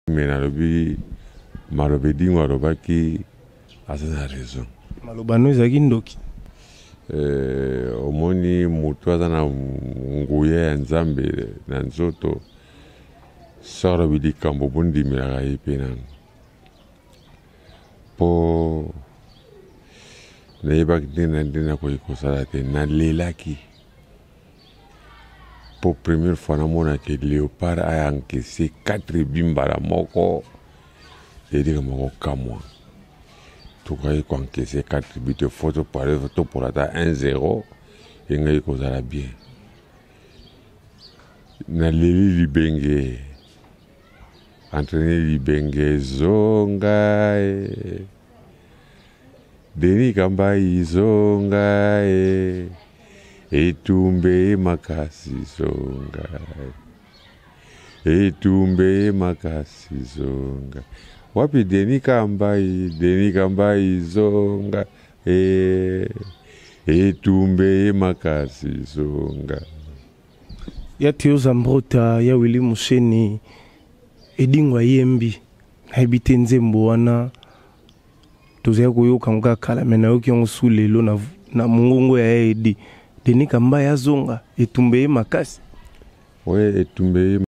Mais nalobi malobe dingo alobaki azana raison. Malobano ezaki ndoki. Omoni mutu aza na nguya ya Nzambe na nzoto soro bilikambo bondimelaka ye mpe nano mpo nayebaki nde nakoki kosala te nalelaki mpo première fois namonaki léopard ayankese 4 bimbala moko edika moko kamwa tokoki koankese 4 bite fo topola ata 1-0 engai kozala bien naleli libenge entraîner libenge zonga Denis Kambai zonga etumbe makasi zonga etumbe makasi zonga wapi Denis Kambai zonga etumbe makasi zonga Ya Théo Zambrota ya Willy Musheni edingwa yembi haibite nzembo wana tozaya koyoka ngoka kala mena yoki yango sulelo na mungongo ya edi Denis Kambai azonga etumbe makasi etumbe